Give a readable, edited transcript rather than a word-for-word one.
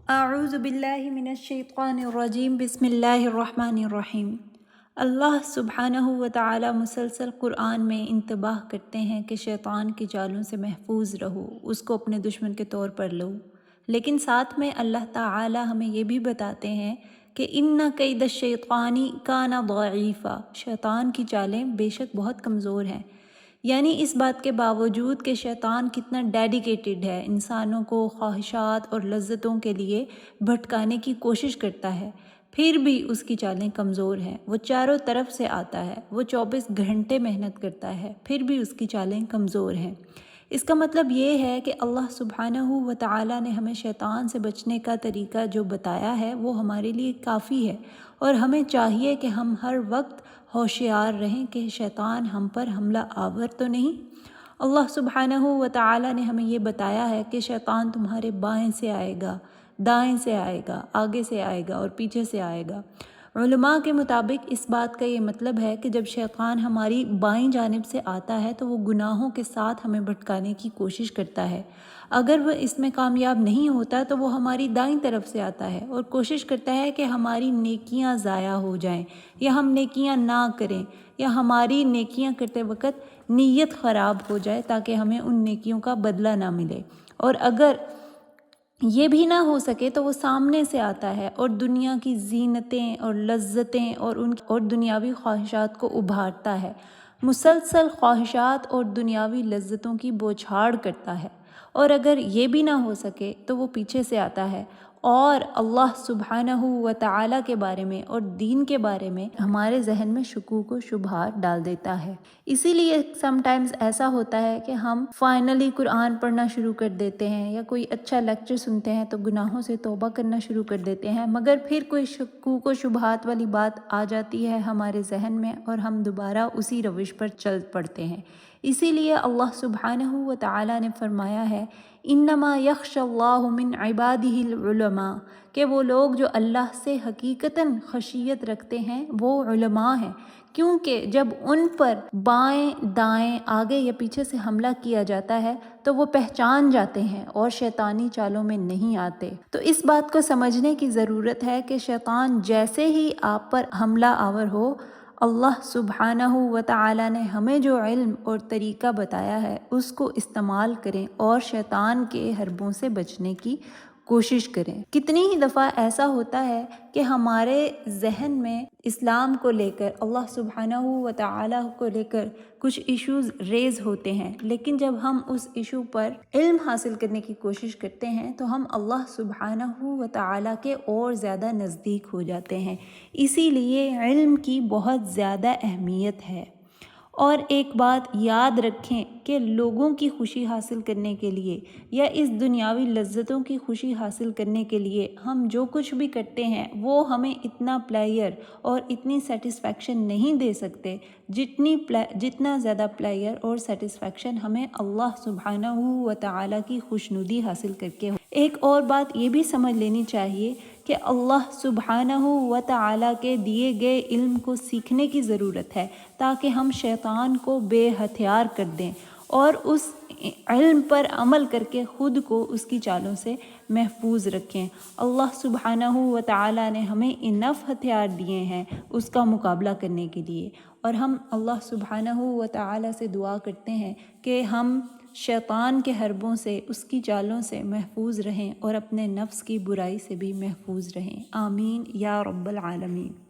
اعوذ باللہ من الشیطان الرجیم بسم اللہ الرحمن الرحیم۔ اللہ سبحانہ و تعالی مسلسل قرآن میں انتباہ کرتے ہیں کہ شیطان کی چالوں سے محفوظ رہو، اس کو اپنے دشمن کے طور پر لو، لیکن ساتھ میں اللہ تعالی ہمیں یہ بھی بتاتے ہیں کہ ان کید الشیطان کان ضعیفا، شیطان کی چالیں بے شک بہت کمزور ہیں۔ یعنی اس بات کے باوجود کہ شیطان کتنا ڈیڈیکیٹڈ ہے، انسانوں کو خواہشات اور لذتوں کے لیے بھٹکانے کی کوشش کرتا ہے، پھر بھی اس کی چالیں کمزور ہیں۔ وہ چاروں طرف سے آتا ہے، وہ 24 گھنٹے محنت کرتا ہے، پھر بھی اس کی چالیں کمزور ہیں۔ اس کا مطلب یہ ہے کہ اللہ سبحانہ و تعالی نے ہمیں شیطان سے بچنے کا طریقہ جو بتایا ہے وہ ہمارے لیے کافی ہے، اور ہمیں چاہیے کہ ہم ہر وقت ہوشیار رہیں کہ شیطان ہم پر حملہ آور تو نہیں۔ اللہ سبحانہ و تعالی نے ہمیں یہ بتایا ہے کہ شیطان تمہارے بائیں سے آئے گا، دائیں سے آئے گا، آگے سے آئے گا اور پیچھے سے آئے گا۔ علماء کے مطابق اس بات کا یہ مطلب ہے کہ جب شیطان ہماری بائیں جانب سے آتا ہے تو وہ گناہوں کے ساتھ ہمیں بھٹکانے کی کوشش کرتا ہے۔ اگر وہ اس میں کامیاب نہیں ہوتا تو وہ ہماری دائیں طرف سے آتا ہے اور کوشش کرتا ہے کہ ہماری نیکیاں ضائع ہو جائیں، یا ہم نیکیاں نہ کریں، یا ہماری نیکیاں کرتے وقت نیت خراب ہو جائے تاکہ ہمیں ان نیکیوں کا بدلہ نہ ملے۔ اور اگر یہ بھی نہ ہو سکے تو وہ سامنے سے آتا ہے اور دنیا کی زینتیں اور لذتیں اور دنیاوی خواہشات کو ابھارتا ہے، مسلسل خواہشات اور دنیاوی لذتوں کی بوچھاڑ کرتا ہے۔ اور اگر یہ بھی نہ ہو سکے تو وہ پیچھے سے آتا ہے اور اللہ سبحانہ و تعالی کے بارے میں اور دین کے بارے میں ہمارے ذہن میں شکوک و شبہات ڈال دیتا ہے۔ اسی لیے سم ٹائمز ایسا ہوتا ہے کہ ہم فائنلی قرآن پڑھنا شروع کر دیتے ہیں یا کوئی اچھا لیکچر سنتے ہیں تو گناہوں سے توبہ کرنا شروع کر دیتے ہیں، مگر پھر کوئی شکوک و شبہات والی بات آ جاتی ہے ہمارے ذہن میں اور ہم دوبارہ اسی روش پر چل پڑتے ہیں۔ اسی لیے اللہ سبحانہ و تعالی نے فرمایا ہے انما یخشی اللہ من عبادہ العلماء، کہ وہ لوگ جو اللہ سے حقیقتاً خشیت رکھتے ہیں وہ علماء ہیں، کیونکہ جب ان پر بائیں دائیں آگے یا پیچھے سے حملہ کیا جاتا ہے تو وہ پہچان جاتے ہیں اور شیطانی چالوں میں نہیں آتے۔ تو اس بات کو سمجھنے کی ضرورت ہے کہ شیطان جیسے ہی آپ پر حملہ آور ہو، اللہ سبحانہ و تعالی نے ہمیں جو علم اور طریقہ بتایا ہے اس کو استعمال کریں اور شیطان کے حربوں سے بچنے کی کوشش کریں۔ کتنی ہی دفعہ ایسا ہوتا ہے کہ ہمارے ذہن میں اسلام کو لے کر، اللہ سبحانہ و تعالی کو لے کر کچھ ایشوز ریز ہوتے ہیں، لیکن جب ہم اس ایشو پر علم حاصل کرنے کی کوشش کرتے ہیں تو ہم اللہ سبحانہ و تعالی کے اور زیادہ نزدیک ہو جاتے ہیں۔ اسی لیے علم کی بہت زیادہ اہمیت ہے۔ اور ایک بات یاد رکھیں کہ لوگوں کی خوشی حاصل کرنے کے لیے یا اس دنیاوی لذتوں کی خوشی حاصل کرنے کے لیے ہم جو کچھ بھی کرتے ہیں وہ ہمیں اتنا پلیئر اور اتنی سیٹسفیکشن نہیں دے سکتے جتنا زیادہ پلیئر اور سیٹسفیکشن ہمیں اللہ سبحانہ و تعالی کی خوشنودی حاصل کر کے ہو۔ ایک اور بات یہ بھی سمجھ لینی چاہیے کہ اللہ سبحانہ و تعالی کے دیے گئے علم کو سیکھنے کی ضرورت ہے تاکہ ہم شیطان کو بے ہتھیار کر دیں اور اس علم پر عمل کر کے خود کو اس کی چالوں سے محفوظ رکھیں۔ اللہ سبحانہ و تعالی نے ہمیں انف ہتھیار دیے ہیں اس کا مقابلہ کرنے کے لیے، اور ہم اللہ سبحانہ و تعالی سے دعا کرتے ہیں کہ ہم شیطان کے حربوں سے، اس کی چالوں سے محفوظ رہیں اور اپنے نفس کی برائی سے بھی محفوظ رہیں۔ آمین یا رب العالمین۔